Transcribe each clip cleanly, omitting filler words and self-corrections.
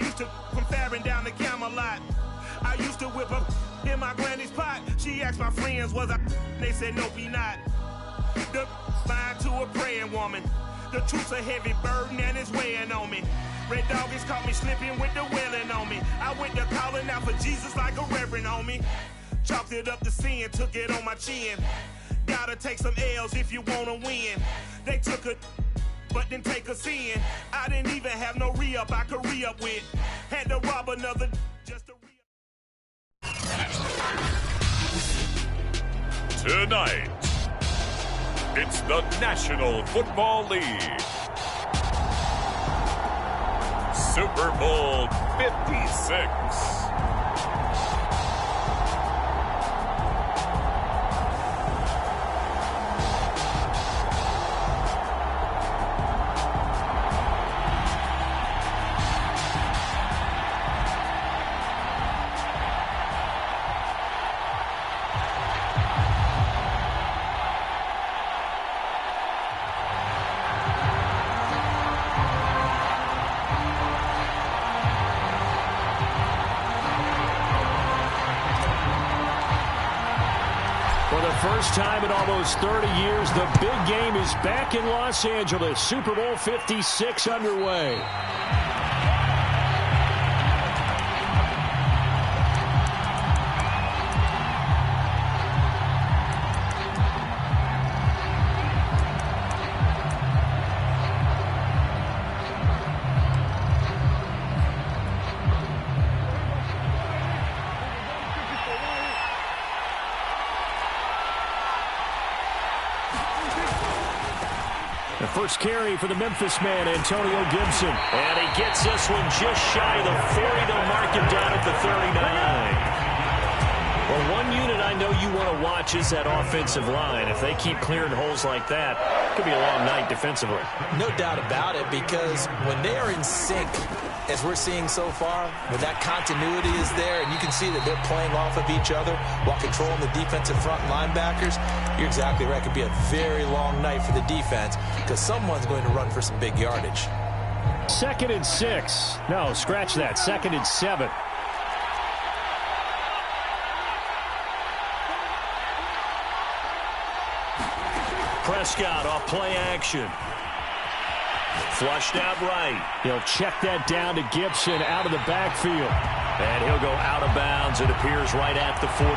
used to from faring down the Camelot. I used to whip up in my granny's pot. She asked my friends, was I? They said, nope, he not. The fine to a praying woman. The truth's a heavy burden and it's weighing on me. Red doggies caught me slipping with the wailing on me. I went to calling out for Jesus like a reverend on me. Chalked it up to sin, took it on my chin. Gotta take some L's if you wanna win. They took a but didn't take a sin. I didn't even have no re-up I could re-up with. Had to rob another just to re-up. Tonight, it's the National Football League. Super Bowl 56. First time in almost 30 years, the big game is back in Los Angeles. Super Bowl 56 underway. The first carry for the Memphis man, Antonio Gibson. And he gets this one just shy of the 40. They'll mark him down at the 39. Well, one unit I know you want to watch is that offensive line. If they keep clearing holes like that, it could be a long night defensively. No doubt about it, because when they are in sync, as we're seeing so far, when that continuity is there and you can see that they're playing off of each other while controlling the defensive front linebackers, you're exactly right. It could be a very long night for the defense because someone's going to run for some big yardage. 2nd and 6. No, scratch that. 2nd and 7. Prescott off play action. Flushed out right. He'll check that down to Gibson out of the backfield. And he'll go out of bounds, it appears, right at the 45.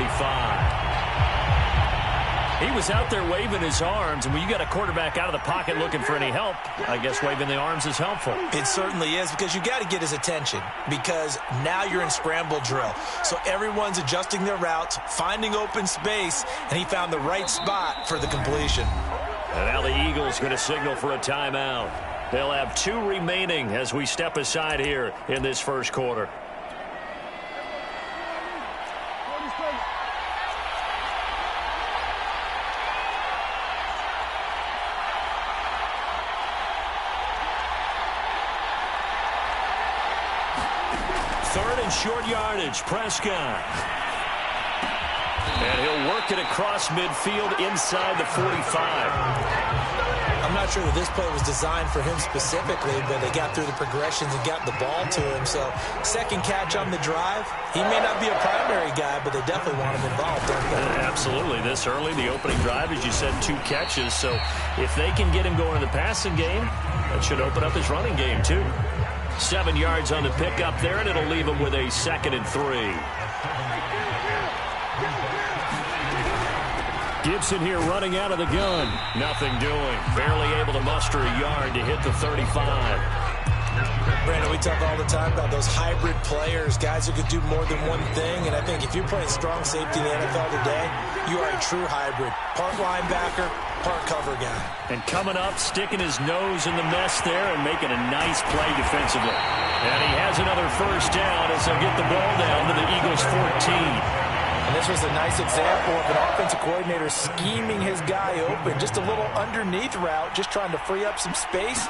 He was out there waving his arms, and when you got a quarterback out of the pocket looking for any help, I guess waving the arms is helpful. It certainly is, because you got to get his attention, because now you're in scramble drill. So everyone's adjusting their routes, finding open space, and he found the right spot for the completion. And now the Eagles going to signal for a timeout. They'll have 2 remaining as we step aside here in this first quarter. Third and short yardage, Prescott. And he'll work it across midfield inside the 45. I'm not sure that this play was designed for him specifically, but they got through the progressions and got the ball to him. So, second catch on the drive. He may not be a primary guy, but they definitely want him involved, don't they? Absolutely. This early, the opening drive, as you said, 2 catches. So, if they can get him going in the passing game, that should open up his running game, too. 7 yards on the pickup there, and it'll leave him with a 2nd and 3. Gibson here running out of the gun. Nothing doing. Barely able to muster a yard to hit the 35. Brandon, we talk all the time about those hybrid players, guys who could do more than one thing. And I think if you're playing strong safety in the NFL today, you are a true hybrid. Part linebacker, part cover guy. And coming up, sticking his nose in the mess there and making a nice play defensively. And he has another first down as they'll get the ball down to the Eagles' 14. And this was a nice example of an offensive coordinator scheming his guy open. Just a little underneath route, just trying to free up some space,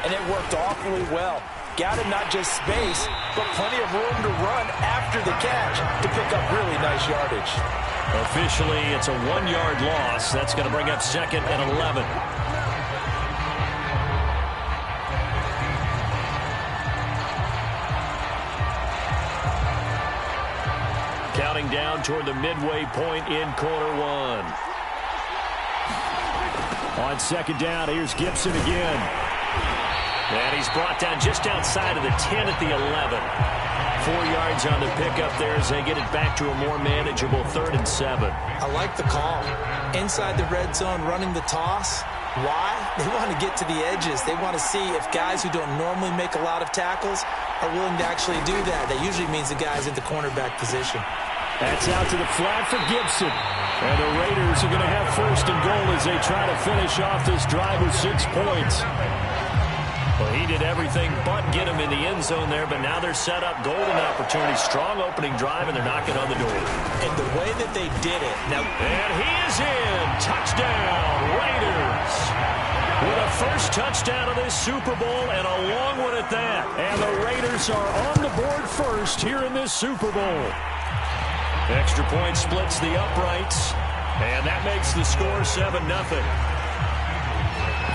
and it worked awfully well. Got him not just space, but plenty of room to run after the catch to pick up really nice yardage. Officially, it's a 1-yard loss. That's going to bring up 2nd and 11. settling down toward the midway point in quarter one. On second down, here's Gibson again. And he's brought down just outside of the 10 at the 11. 4 yards on the pickup there as they get it back to a more manageable 3rd and 7. I like the call. Inside the red zone, running the toss. Why? They want to get to the edges. They want to see if guys who don't normally make a lot of tackles are willing to actually do that. That usually means the guy's at the cornerback position. That's out to the flat for Gibson. And the Raiders are going to have 1st and goal as they try to finish off this drive with 6 points. Well, he did everything but get him in the end zone there, but now they're set up golden opportunity. Strong opening drive, and they're knocking on the door. And the way that they did it. Now, and he is in. Touchdown, Raiders. With a first touchdown of this Super Bowl, and a long one at that. And the Raiders are on the board first here in this Super Bowl. Extra point splits the uprights, and that makes the score 7-0.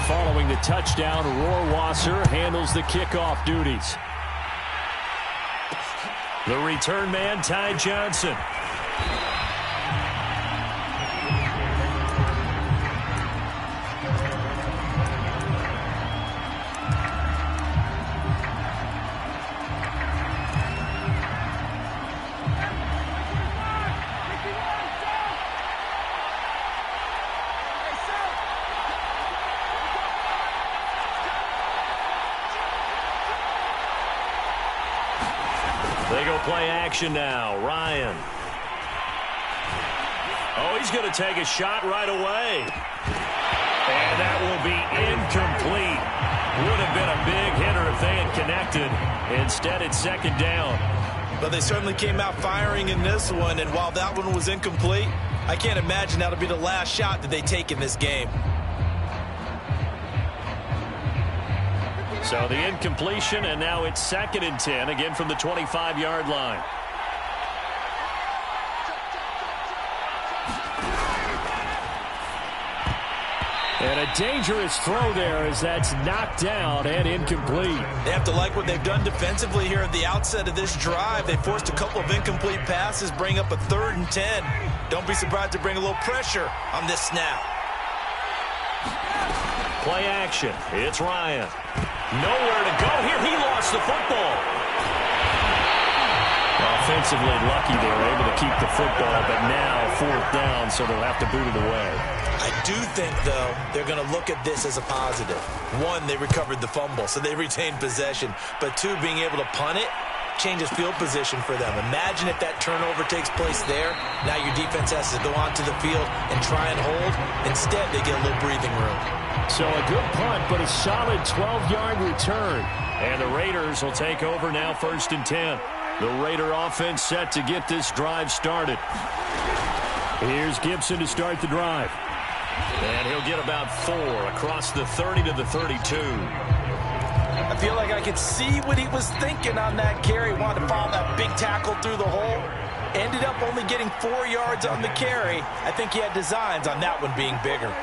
Following the touchdown, Rohrwasser handles the kickoff duties. The return man, Ty Johnson. They go play action now. Ryan. Oh, he's going to take a shot right away. And that will be incomplete. Would have been a big hitter if they had connected. Instead, it's 2nd down. But they certainly came out firing in this one, and while that one was incomplete, I can't imagine that'll be the last shot that they take in this game. So the incompletion, and now it's 2nd and 10, again from the 25-yard line. And a dangerous throw there as that's knocked down and incomplete. They have to like what they've done defensively here at the outset of this drive. They forced a couple of incomplete passes, bring up a 3rd and 10. Don't be surprised to bring a little pressure on this snap. Play action. It's Ryan. Nowhere to go here. He lost the football. Offensively lucky they were able to keep the football, but now 4th down, so they'll have to boot it away. I do think, though, they're going to look at this as a positive. 1, they recovered the fumble, so they retained possession. But 2, being able to punt it changes field position for them. Imagine if that turnover takes place there. Now your defense has to go onto the field and try and hold. Instead, they get a little breathing room. So a good punt, but a solid 12-yard return. And the Raiders will take over now 1st and 10. The Raider offense set to get this drive started. Here's Gibson to start the drive. And he'll get about 4 across the 30 to the 32. I feel like I could see what he was thinking on that carry. Wanted to follow that big tackle through the hole. Ended up only getting 4 yards on the carry. I think he had designs on that one being bigger.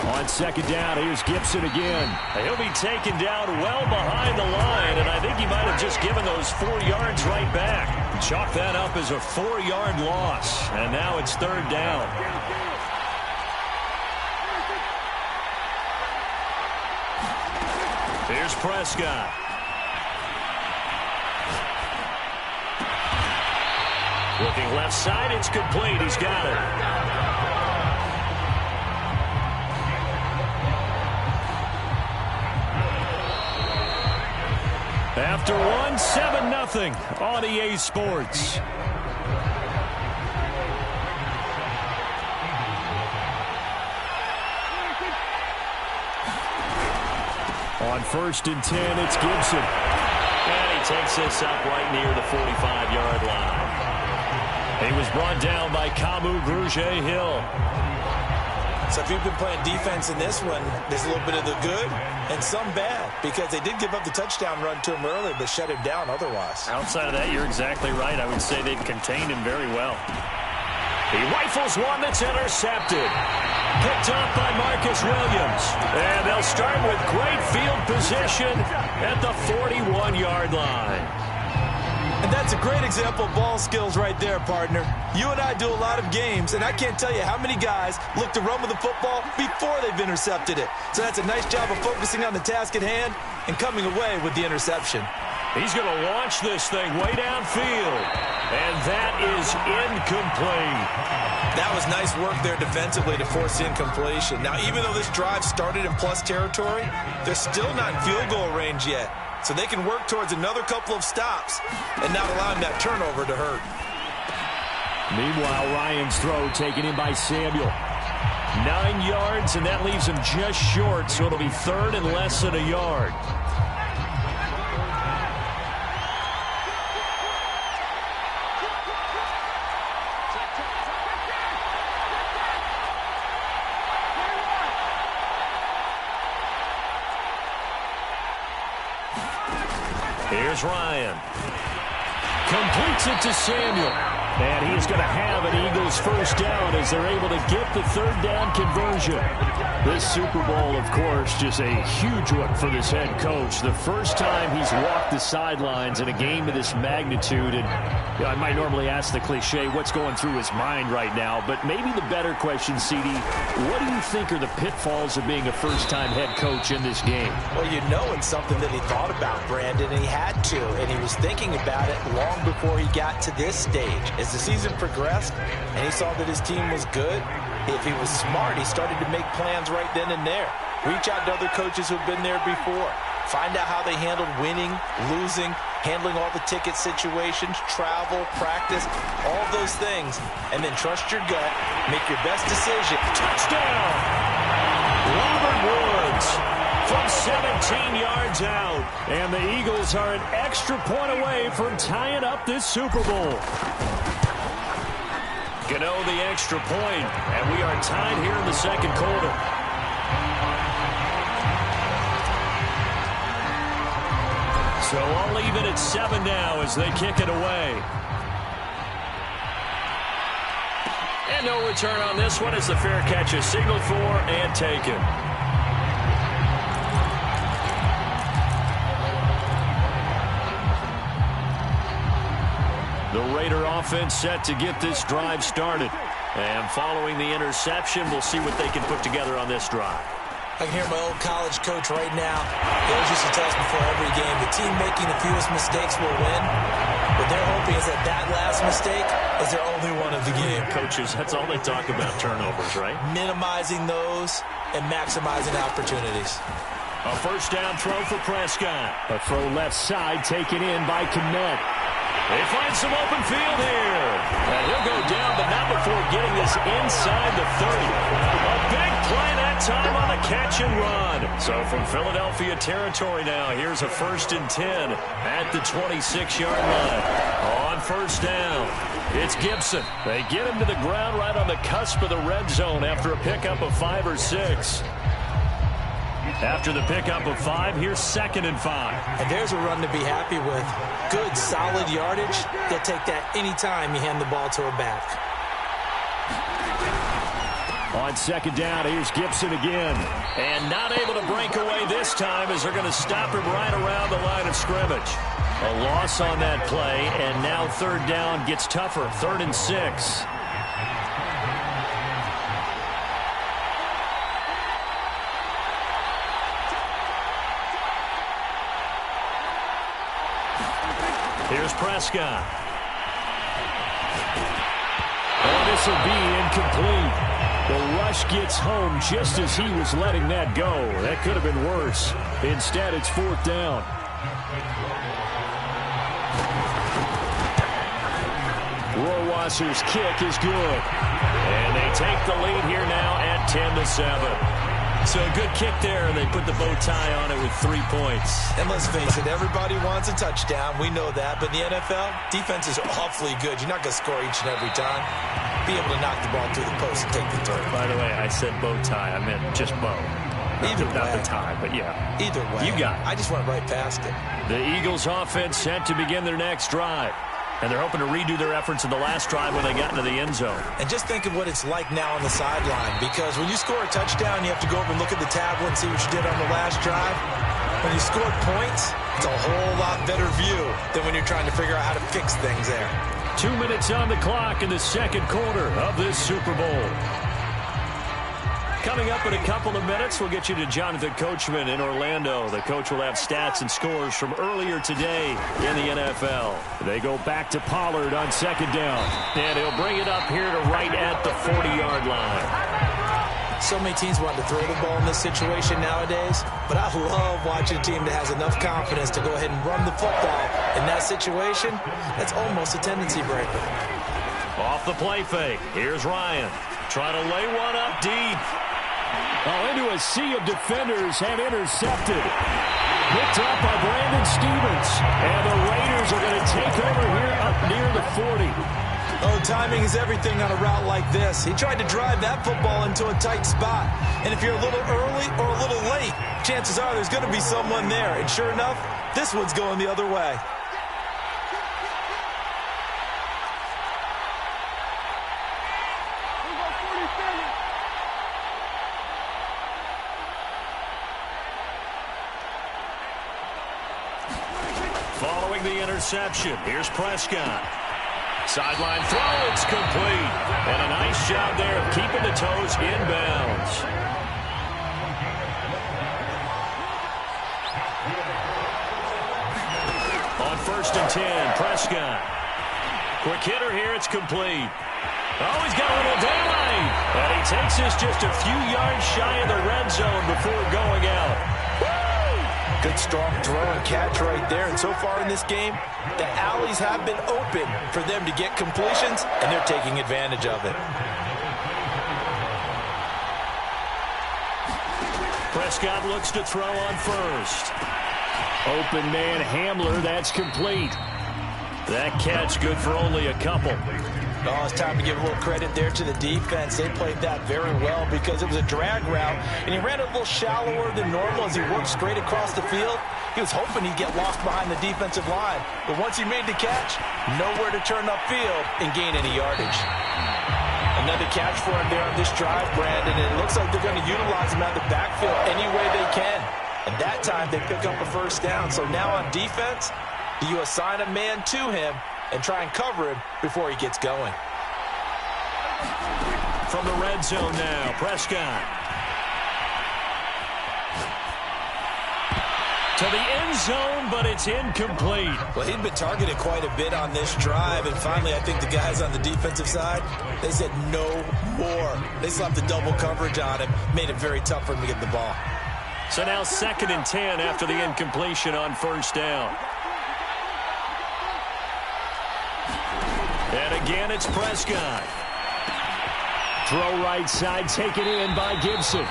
On 2nd down, here's Gibson again. He'll be taken down well behind the line, and I think he might have just given those 4 yards right back. Chalk that up as a 4-yard loss, and now it's 3rd down. Here's Prescott. Looking left side, it's complete. He's got it. After one, 7-0 on EA Sports. On 1st and 10, it's Gibson. And he takes this up right near the 45-yard line. He was brought down by Kamu Grugier-Hill. So if you've been playing defense in this one, there's a little bit of the good and some bad, because they did give up the touchdown run to him earlier, but shut him down otherwise. Outside of that, you're exactly right. I would say they've contained him very well. He rifles one that's intercepted. Picked off by Marcus Williams. And they'll start with great field position at the 41-yard line. And that's a great example of ball skills right there, partner. You and I do a lot of games, and I can't tell you how many guys look to run with the football before they've intercepted it. So that's a nice job of focusing on the task at hand and coming away with the interception. He's going to launch this thing way downfield. And that is incomplete. That was nice work there defensively to force the incompletion. Now, even though this drive started in plus territory, they're still not in field goal range yet. So they can work towards another couple of stops and not allowing that turnover to hurt. Meanwhile, Ryan's throw taken in by Samuel. 9 yards, and that leaves him just short, so it'll be third and less than a yard. Here's Ryan. Completes it to Samuel. And he's going to have an Eagles first down as they're able to get the third down conversion. This Super Bowl, of course, just a huge one for this head coach. The first time he's walked the sidelines in a game of this magnitude. And you know, I might normally ask the cliche, what's going through his mind right now? But maybe the better question, CD, what do you think are the pitfalls of being a first-time head coach in this game? Well, you know it's something that he thought about, Brandon, and he had to. And he was thinking about it long before he got to this stage. As the season progressed and he saw that his team was good, if he was smart, he started to make plans right then and there. Reach out to other coaches who've been there before. Find out how they handled winning, losing, handling all the ticket situations, travel, practice, all those things. And then trust your gut, make your best decision. Touchdown! Robert Woods from 17 yards out. And the Eagles are an extra point away from tying up this Super Bowl. Gano the extra point, and we are tied here in the second quarter. So all even at 7 now as they kick it away. And no return on this one as the fair catch is signaled for and taken. The Raider offense set to get this drive started. And following the interception, we'll see what they can put together on this drive. I can hear my old college coach right now. He always used to tell us before every game, the team making the fewest mistakes will win. What they're hoping is that that last mistake is their only one of the game. Coaches, that's all they talk about, turnovers, right? Minimizing those and maximizing opportunities. A first down throw for Prescott. A throw left side taken in by Kmet. They find some open field here. And he'll go down, but not before getting this inside the 30. A big play that time on the catch and run. So from Philadelphia territory now, here's a 1st and 10 at the 26-yard line. On first down, it's Gibson. They get him to the ground right on the cusp of the red zone after a pickup of 5 or 6. After the pickup of 5, here's 2nd and 5. And there's a run to be happy with. Good, solid yardage. They'll take that any time you hand the ball to a back. On 2nd down, here's Gibson again. And not able to break away this time as they're going to stop him right around the line of scrimmage. A loss on that play, and now 3rd down gets tougher. 3rd and 6. Here's Prescott. And this will be incomplete. The rush gets home just as he was letting that go. That could have been worse. Instead, it's 4th down. Rohrwasser's kick is good. And they take the lead here now at 10-7. So a good kick there, and they put the bow tie on it with 3 points. And let's face it, everybody wants a touchdown. We know that. But in the NFL, defenses are awfully good. You're not going to score each and every time. Be able to knock the ball through the post and take the turn. By the way, I said bow tie. I meant just bow. Either way. Not the tie, but yeah. Either way. You got it. I just went right past it. The Eagles offense set to begin their next drive. And they're hoping to redo their efforts in the last drive when they got into the end zone. And just think of what it's like now on the sideline, because when you score a touchdown, you have to go over and look at the tablet and see what you did on the last drive. When you scored points, it's a whole lot better view than when you're trying to figure out how to fix things there. 2 minutes on the clock in the second quarter of this Super Bowl. Coming up in a couple of minutes, we'll get you to Jonathan Coachman in Orlando. The coach will have stats and scores from earlier today in the NFL. They go back to Pollard on second down. And he'll bring it up here to right at the 40-yard line. So many teams want to throw the ball in this situation nowadays, but I love watching a team that has enough confidence to go ahead and run the football. In that situation, that's almost a tendency breaker. Off the play fake. Here's Ryan. Trying to lay one up deep. Oh, into a sea of defenders and intercepted. Picked up by Brandon Stevens. And the Raiders are going to take over here up near the 40. Oh, timing is everything on a route like this. He tried to drive that football into a tight spot. And if you're a little early or a little late, chances are there's going to be someone there. And sure enough, this one's going the other way. Following the interception, here's Prescott. Sideline throw, it's complete. And a nice job there of keeping the toes inbounds. On 1st and 10, Prescott. Quick hitter here, it's complete. Oh, he's got a little daylight. And he takes this just a few yards shy of the red zone before going out. Good strong throw and catch right there. And so far in this game, the alleys have been open for them to get completions, and they're taking advantage of it. Prescott looks to throw on 1st. Open man Hamler, that's complete. That catch good for only a couple. Oh, it's time to give a little credit there to the defense. They played that very well because it was a drag route, and he ran a little shallower than normal as he worked straight across the field. He was hoping he'd get lost behind the defensive line, but once he made the catch, nowhere to turn upfield and gain any yardage. Another catch for him there on this drive, Brandon, and it looks like they're going to utilize him out of the backfield any way they can. And that time they pick up a first down. So now on defense, do you assign a man to him and try and cover him before he gets going? From the red zone now, Prescott. To the end zone, but it's incomplete. Well, he'd been targeted quite a bit on this drive, and finally I think the guys on the defensive side, they said no more. They slapped the double coverage on him, made it very tough for him to get the ball. So now 2nd and 10 after the incompletion on 1st down. And again, it's Prescott. Throw right side, taken in by Gibson.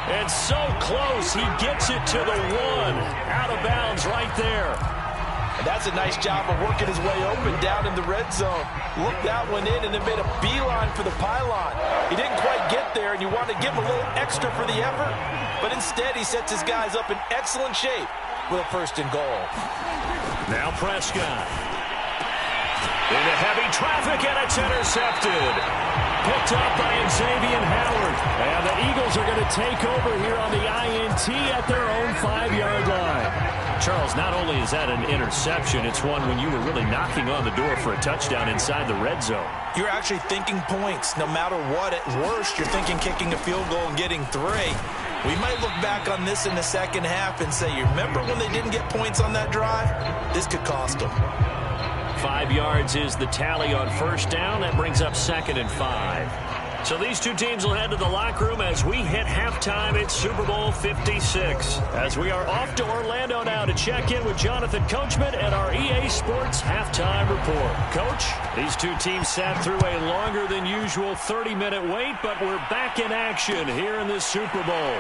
And so close, he gets it to the 1. Out of bounds right there. And that's a nice job of working his way open down in the red zone. Looked that one in and then made a beeline for the pylon. He didn't quite get there, and you want to give him a little extra for the effort. But instead, he sets his guys up in excellent shape with a 1st and goal. Now Prescott. Into heavy traffic, and it's intercepted. Picked up by Xavier Howard. And the Eagles are going to take over here on the INT at their own 5-yard line. Charles, not only is that an interception, it's one when you were really knocking on the door for a touchdown inside the red zone. You're actually thinking points no matter what. At worst, you're thinking kicking a field goal and getting 3. We might look back on this in the second half and say, you remember when they didn't get points on that drive? This could cost them. 5 yards is the tally on 1st down. That brings up 2nd and 5. So these two teams will head to the locker room as we hit halftime at Super Bowl 56. As we are off to Orlando now to check in with Jonathan Coachman and our EA Sports halftime report. Coach, these two teams sat through a longer than usual 30-minute wait, but we're back in action here in this Super Bowl.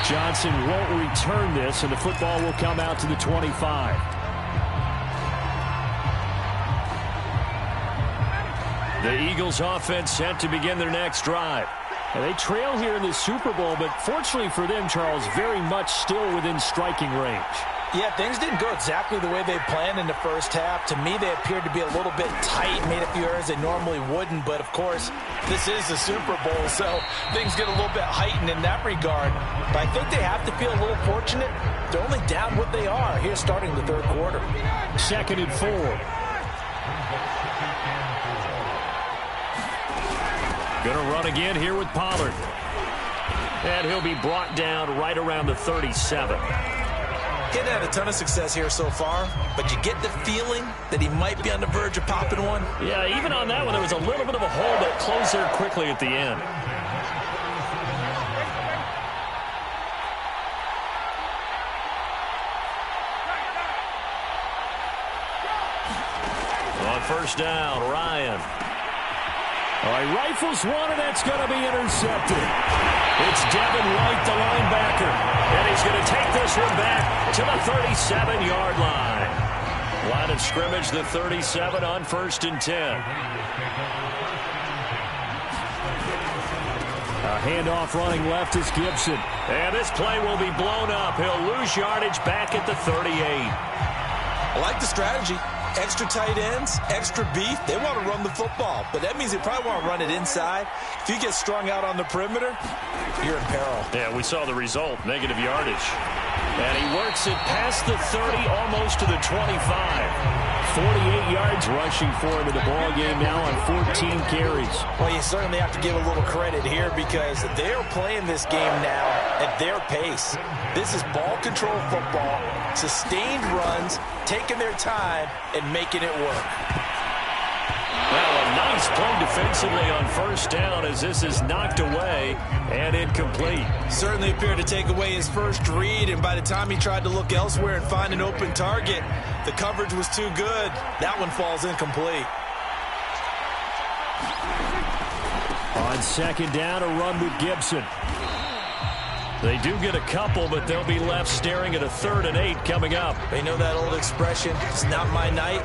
Johnson won't return this, and the football will come out to the 25. The Eagles offense set to begin their next drive. And they trail here in the Super Bowl, but fortunately for them, Charles, very much still within striking range. Yeah, things didn't go exactly the way they planned in the first half. To me, they appeared to be a little bit tight, made a few errors they normally wouldn't. But, of course, this is the Super Bowl, so things get a little bit heightened in that regard. But I think they have to feel a little fortunate. They're only down what they are here starting the third quarter. 2nd and 4. Going to run again here with Pollard. And he'll be brought down right around the 37. He's had a ton of success here so far, but you get the feeling that he might be on the verge of popping one. Yeah, even on that one, there was a little bit of a hole that closed there quickly at the end. On first down, Ryan. All right, rifles one, and that's going to be intercepted. It's Devin White, the linebacker, and he's going to take this one back to the 37-yard line. Line of scrimmage, the 37 on 1st and 10. A handoff running left is Gibson. And this play will be blown up. He'll lose yardage back at the 38. I like the strategy. Extra tight ends, extra beef. They want to run the football, but that means they probably want to run it inside. If you get strung out on the perimeter, you're in peril. Yeah, we saw the result, negative yardage. And he works it past the 30, almost to the 25. 48 yards rushing for him in the ball game now on 14 carries. Well, you certainly have to give a little credit here because they're playing this game now at their pace. This is ball control football, sustained runs, taking their time, and making it work. Well, a nice play defensively on first down as this is knocked away and incomplete. Certainly appeared to take away his first read, and by the time he tried to look elsewhere and find an open target, the coverage was too good. That one falls incomplete. On 2nd down, a run with Gibson. They do get a couple, but they'll be left staring at a 3rd and 8 coming up. They know that old expression, it's not my night.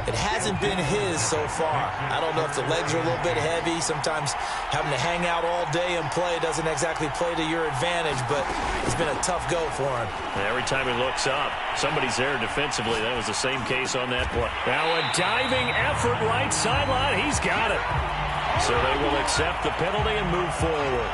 It hasn't been his so far. I don't know if the legs are a little bit heavy. Sometimes having to hang out all day and play doesn't exactly play to your advantage, but it's been a tough go for him. Every time he looks up, somebody's there defensively. That was the same case on that play. Now a diving effort right sideline. He's got it. So they will accept the penalty and move forward.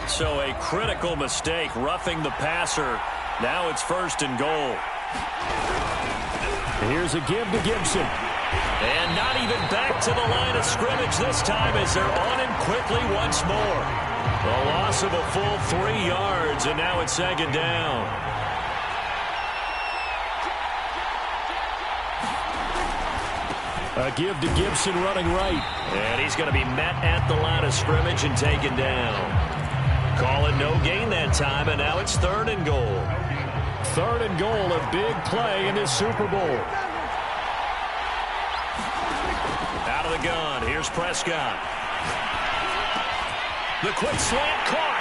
So a critical mistake, roughing the passer. Now it's 1st and goal. Here's a give to Gibson. And not even back to the line of scrimmage this time as they're on him quickly once more. A loss of a full 3 yards, and now it's 2nd down. A give to Gibson running right. And he's going to be met at the line of scrimmage and taken down. Call it no gain that time, and now it's 3rd and goal. 3rd and goal, a big play in this Super Bowl. Out of the gun, here's Prescott. The quick slant caught.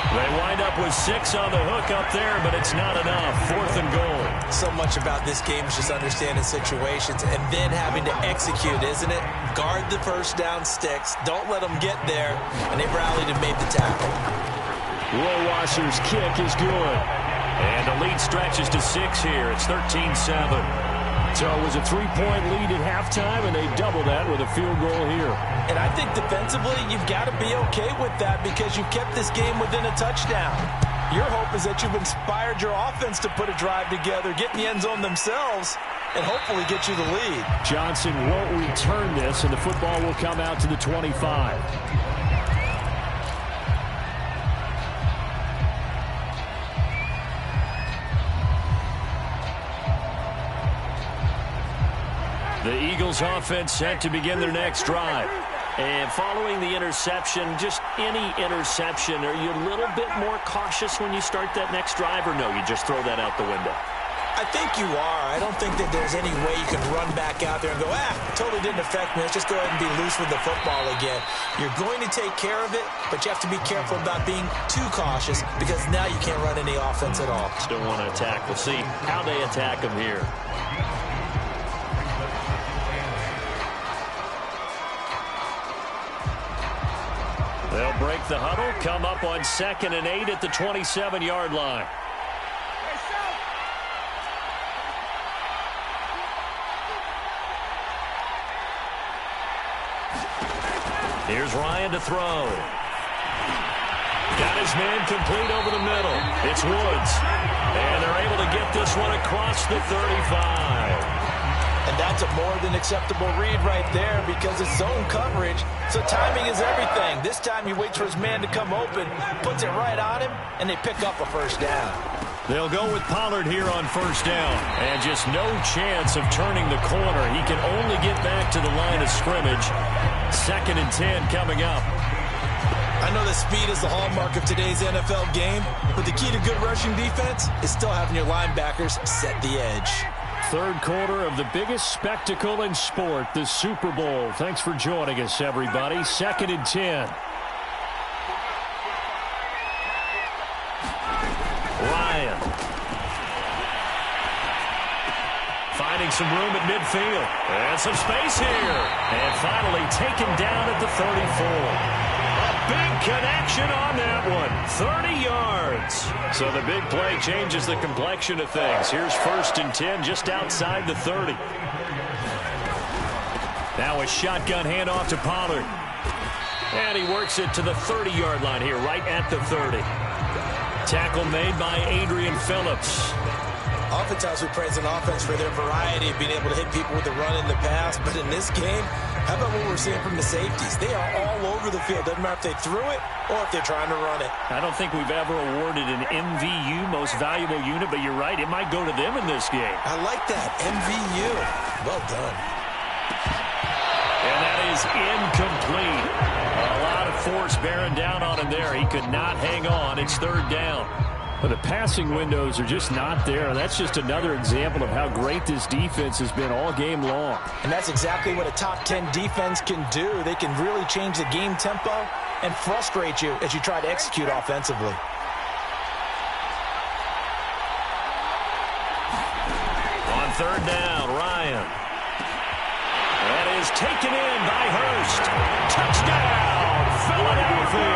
They wind up with 6 on the hook up there, but it's not enough. 4th and goal. So much about this game is just understanding situations and then having to execute, isn't it? Guard the first down sticks. Don't let them get there. And they rallied and made the tackle. Rowasser's kick is good. And the lead stretches to 6 here. It's 13-7. So it was a 3-point lead at halftime, and they double that with a field goal here. And I think defensively, you've got to be okay with that because you've kept this game within a touchdown. Your hope is that you've inspired your offense to put a drive together, get in the end zone themselves, and hopefully get you the lead. Johnson won't return this, and the football will come out to the 25. The Eagles offense set to begin their next drive. And following the interception, just any interception, are you a little bit more cautious when you start that next drive, or no, you just throw that out the window? I think you are. I don't think that there's any way you can run back out there and go, totally didn't affect me. Let's just go ahead and be loose with the football again. You're going to take care of it, but you have to be careful about being too cautious because now you can't run any offense at all. Still want to attack. We'll see how they attack them here. break the huddle, come up on 2nd and 8 at the 27-yard line. Here's Ryan to throw. Got his man complete over the middle. It's Woods. And they're able to get this one across the 35. And that's a more than acceptable read right there because it's zone coverage, so timing is everything. This time he waits for his man to come open, puts it right on him, and they pick up a first down. They'll go with Pollard here on first down. And just no chance of turning the corner. He can only get back to the line of scrimmage. 2nd and 10 coming up. I know that speed is the hallmark of today's NFL game, but the key to good rushing defense is still having your linebackers set the edge. Third quarter of the biggest spectacle in sport, the Super Bowl. Thanks for joining us, everybody. 2nd and 10. Ryan. Finding some room at midfield. And some space here. And finally taken down at the 34. Big connection on that one. 30 yards. So the big play changes the complexion of things. Here's 1st and 10 just outside the 30. Now a shotgun handoff to Pollard. And he works it to the 30-yard line here, right at the 30. Tackle made by Adrian Phillips. Oftentimes we praise an offense for their variety of being able to hit people with the run in the pass. But in this game, how about what we're seeing from the safeties? They are all over the field. Doesn't matter if they threw it or if they're trying to run it. I don't think we've ever awarded an MVU, most valuable unit, but you're right. It might go to them in this game. I like that. MVU. Well done. And that is incomplete. A lot of force bearing down on him there. He could not hang on. It's 3rd down. But the passing windows are just not there. That's just another example of how great this defense has been all game long. And that's exactly what a top 10 defense can do. They can really change the game tempo and frustrate you as you try to execute offensively. On 3rd down, Ryan. That is taken in by Hurst. Touchdown, Philadelphia.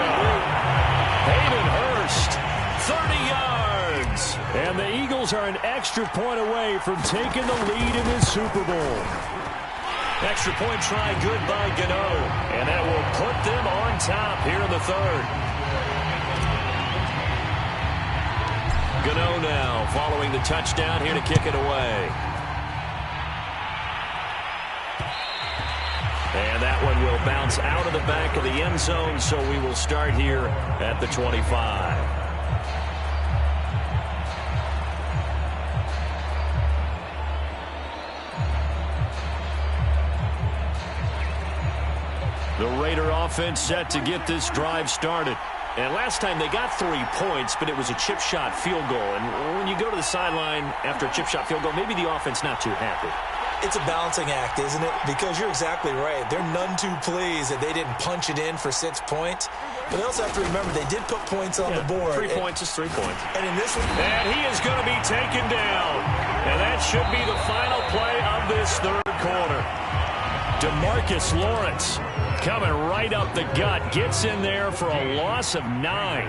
Hayden Hurst. 30 yards. And the Eagles are an extra point away from taking the lead in this Super Bowl. Extra point try good by Gano. And that will put them on top here in the 3rd. Gano now following the touchdown here to kick it away. And that one will bounce out of the back of the end zone, so we will start here at the 25. The Raider offense set to get this drive started. And last time they got 3 points, but it was a chip shot field goal. And when you go to the sideline after a chip shot field goal, maybe the offense not too happy. It's a balancing act, isn't it? Because you're exactly right. They're none too pleased that they didn't punch it in for 6 points. But they also have to remember they did put points on the board. 3 points is 3 points. And in this one... And he is going to be taken down. And that should be the final play of this 3rd quarter. DeMarcus Lawrence coming right up the gut. Gets in there for a loss of 9.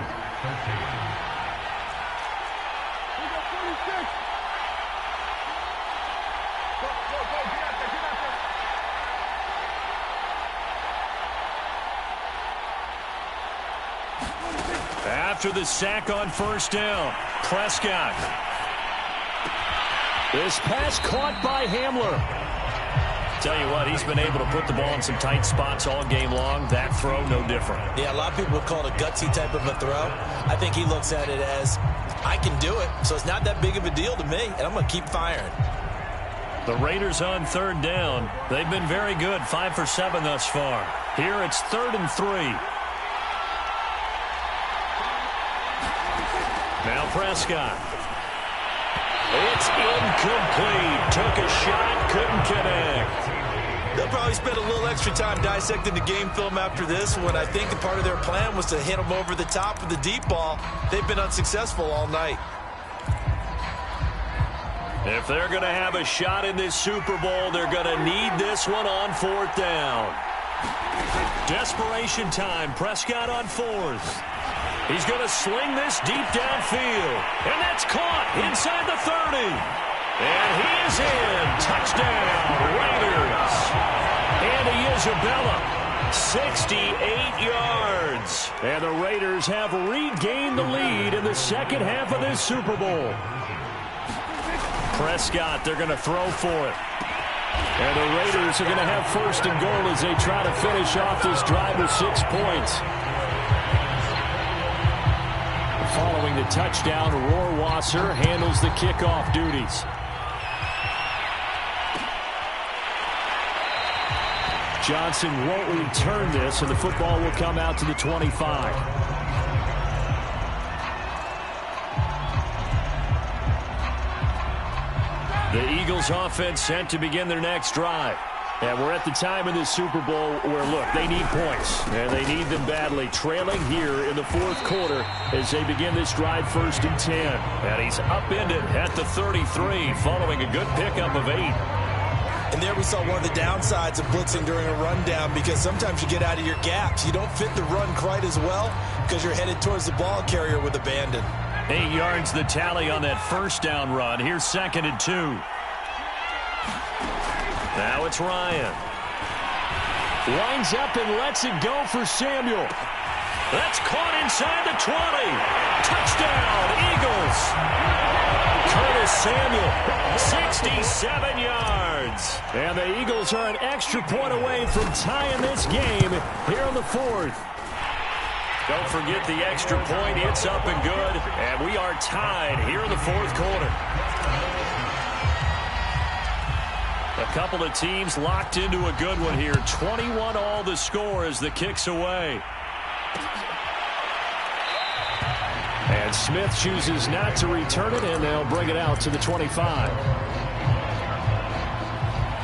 After the sack on 1st down, Prescott. This pass caught by Hamler. Tell you what, he's been able to put the ball in some tight spots all game long. That throw, no different. Yeah, a lot of people would call it a gutsy type of a throw. I think he looks at it as, I can do it, so it's not that big of a deal to me, and I'm going to keep firing. The Raiders on 3rd down. They've been very good, 5 for 7 thus far. Here it's 3rd and 3. Now Prescott. It's incomplete. Took a shot, couldn't connect. They'll probably spend a little extra time dissecting the game film after this one. I think a part of their plan was to hit them over the top with the deep ball. They've been unsuccessful all night. If they're going to have a shot in this Super Bowl, they're going to need this one on 4th down. Desperation time. Prescott on fourth. He's going to sling this deep downfield. And that's caught inside the 30. And he is in. Touchdown, Raiders. Andy Isabella, 68 yards. And the Raiders have regained the lead in the second half of this Super Bowl. Prescott, they're going to throw for it. And the Raiders are going to have first and goal as they try to finish off this drive with 6 points. Following the touchdown, Rohrwasser handles the kickoff duties. Johnson won't return this, and the football will come out to the 25. The Eagles offense set to begin their next drive. And we're at the time in this Super Bowl where, look, they need points. And they need them badly. Trailing here in the fourth quarter as they begin this drive 1st and 10. And he's upended at the 33 following a good pickup of 8. And there we saw one of the downsides of blitzing during a rundown, because sometimes you get out of your gaps. You don't fit the run quite as well because you're headed towards the ball carrier with abandon. 8 yards the tally on that first down run. Here's 2nd and 2. Now it's Ryan. Winds up and lets it go for Samuel. That's caught inside the 20. Touchdown, Eagles. Curtis Samuel, 67 yards. And the Eagles are an extra point away from tying this game here in the fourth. Don't forget the extra point. It's up and good. And we are tied here in the fourth quarter. A couple of teams locked into a good one here. 21 all the score as the kick's away. And Smith chooses not to return it, and they'll bring it out to the 25.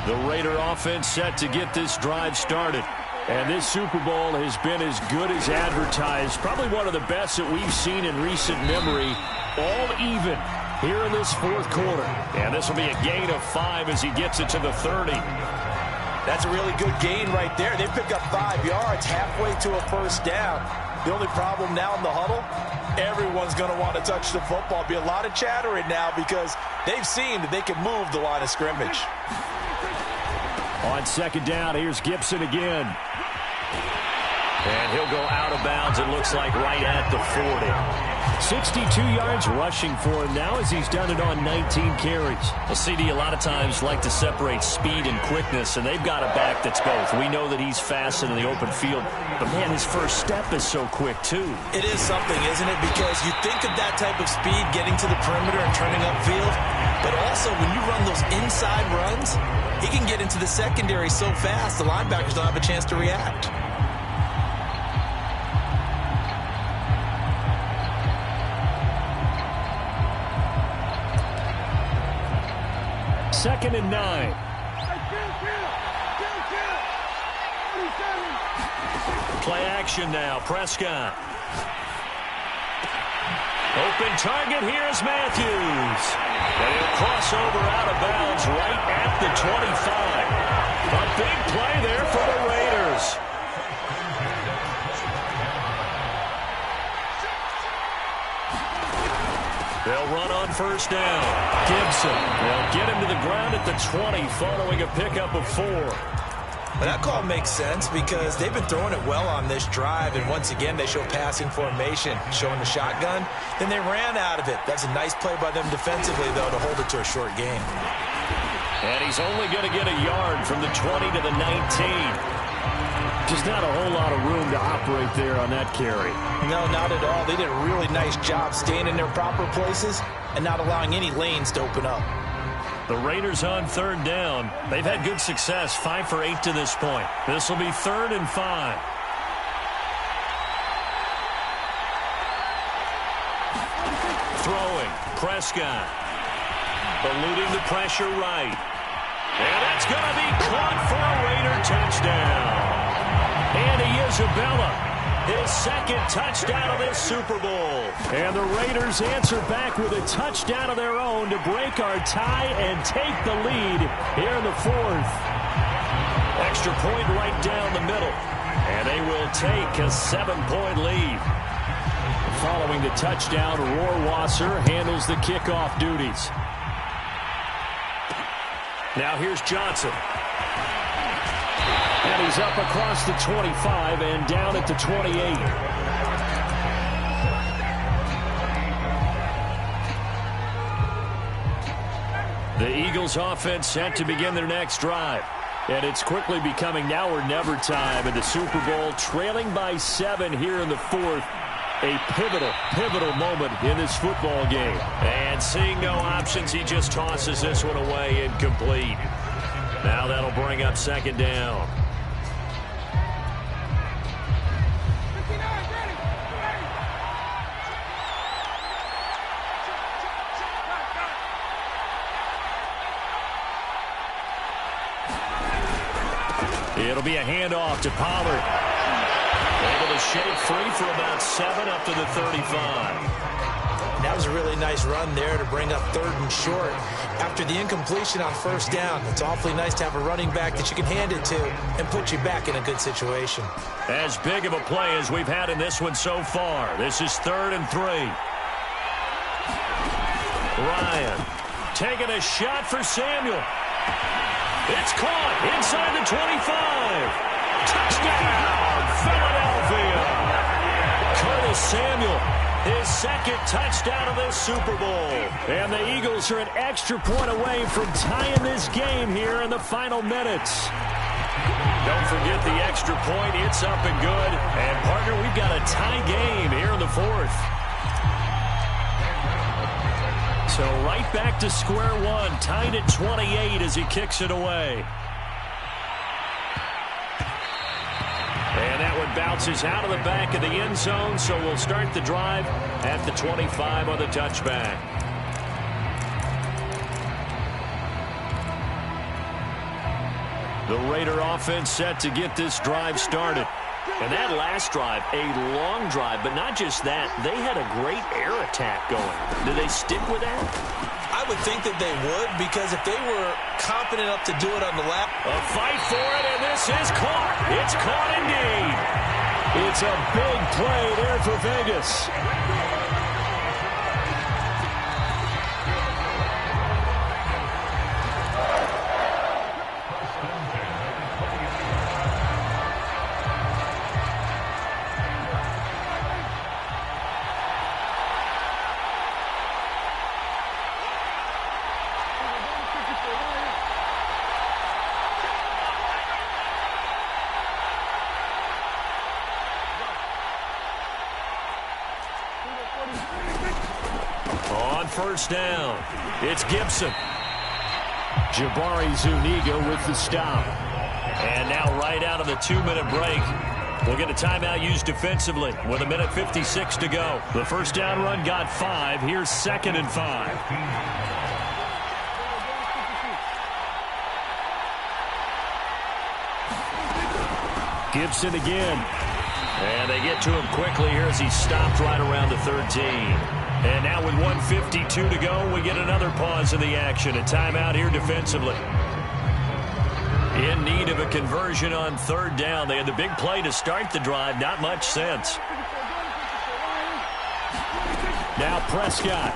The Raider offense set to get this drive started. And this Super Bowl has been as good as advertised. Probably one of the best that we've seen in recent memory. All even here in this fourth quarter. And this will be a gain of 5 as he gets it to the 30. That's a really good gain right there. They pick up 5 yards halfway to a first down. The only problem now in the huddle, everyone's going to want to touch the football. Be a lot of chattering now because they've seen that they can move the line of scrimmage. On 2nd down, here's Gibson again. And he'll go out of bounds, it looks like, right at the 40. 62 yards rushing for him now as he's done it on 19 carries. Well, CD, a lot of times like to separate speed and quickness, and they've got a back that's both. We know that he's fast in the open field, but, man, his first step is so quick, too. It is something, isn't it? Because you think of that type of speed getting to the perimeter and turning upfield, but also when you run those inside runs, he can get into the secondary so fast the linebackers don't have a chance to react. Second and 9. Play action now. Prescott. Open target. Here's Matthews. And he'll cross over out of bounds right at the 25. A big play there for the Raiders. They'll run on first down. Gibson. They'll get him to the ground at the 20 following a pickup of 4. Well, that call makes sense because they've been throwing it well on this drive, and once again they show passing formation, showing the shotgun. Then they ran out of it. That's a nice play by them defensively, though, to hold it to a short game. And he's only going to get a yard from the 20 to the 19. Just not a whole lot of room to operate there on that carry. No, not at all. They did a really nice job staying in their proper places and not allowing any lanes to open up. The Raiders on 3rd down. They've had good success, 5 for 8 to this point. This will be 3rd and 5. Throwing, Prescott. Eluding the pressure right. And that's going to be caught for a Raider touchdown. Andy Isabella, his 2nd touchdown of this Super Bowl. And the Raiders answer back with a touchdown of their own to break our tie and take the lead here in the 4th. Extra point right down the middle. And they will take a 7-point lead. Following the touchdown, Rohrwasser handles the kickoff duties. Now here's Johnson. And he's up across the 25 and down at the 28. The Eagles offense set to begin their next drive. And it's quickly becoming now or never time in the Super Bowl, trailing by 7 here in the fourth. A pivotal moment in this football game. And seeing no options, he just tosses this one away incomplete. Now that'll bring up second down. It'll be a handoff to Pollard. Able to shake free for about 7 up to the 35. That was a really nice run there to bring up 3rd and short. After the incompletion on 1st down, it's awfully nice to have a running back that you can hand it to and put you back in a good situation. As big of a play as we've had in this one so far. This is 3rd and 3. Ryan taking a shot for Samuel. It's caught inside the 25. Touchdown, Philadelphia. Curtis Samuel, his 2nd touchdown of this Super Bowl. And the Eagles are an extra point away from tying this game here in the final minutes. Don't forget the extra point. It's up and good. And, partner, we've got a tie game here in the 4th. So right back to square one, tied at 28 as he kicks it away. And that one bounces out of the back of the end zone, so we'll start the drive at the 25 on the touchback. The Raider offense set to get this drive started. And that last drive, a long drive, but not just that. They had a great air attack going. Do they stick with that? I would think that they would, because if they were competent enough to do it on the lap. A fight for it, and this is caught. It's caught indeed. It's a big play there for Vegas. On 1st down, it's Gibson. Jabari Zuniga with the stop. And now right out of the 2-minute break, we'll get a timeout used defensively with 1:56 to go. The 1st down run got 5. Here's 2nd and 5. Gibson again. And they get to him quickly here as he stopped right around the 13. And now with 1:52 to go, we get another pause in the action. A timeout here defensively. In need of a conversion on 3rd down. They had the big play to start the drive. Not much sense. Now Prescott.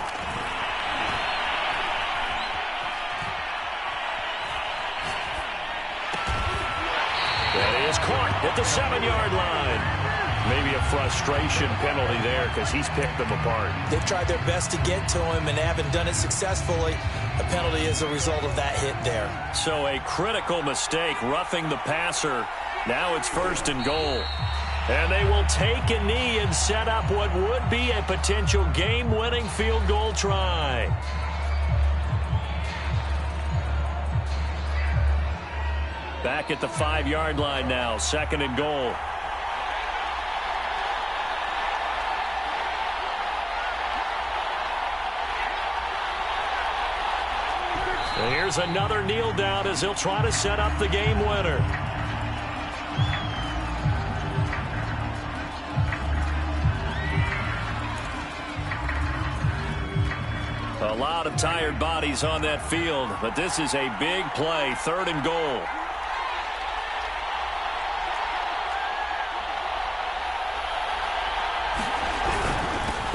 That is caught at the 7-yard line. Maybe a frustration penalty there because he's picked them apart. They've tried their best to get to him and haven't done it successfully. A penalty is a result of that hit there. So a critical mistake, roughing the passer. Now it's 1st and goal. And they will take a knee and set up what would be a potential game-winning field goal try. Back at the 5-yard line now, 2nd and goal. And here's another kneel down as he'll try to set up the game winner. A lot of tired bodies on that field, but this is a big play, 3rd and goal.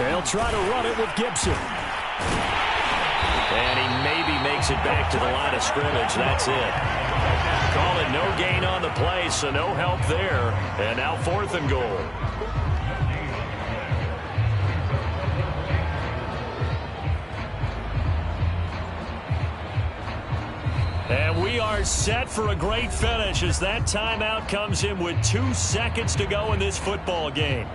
They'll try to run it with Gibson. And he maybe makes it back to the line of scrimmage. That's it. Call it no gain on the play, so no help there. And now 4th and goal. And we are set for a great finish as that timeout comes in with 2 seconds to go in this football game.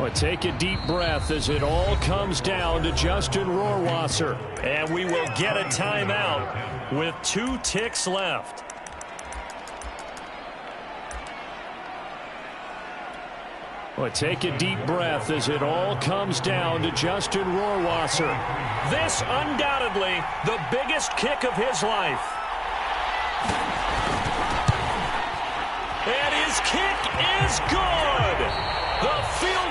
Well, take a deep breath as it all comes down to Justin Rohrwasser. And we will get a timeout with 2 ticks left. Well, take a deep breath as it all comes down to Justin Rohrwasser. This undoubtedly the biggest kick of his life. And his kick is good. The field goal.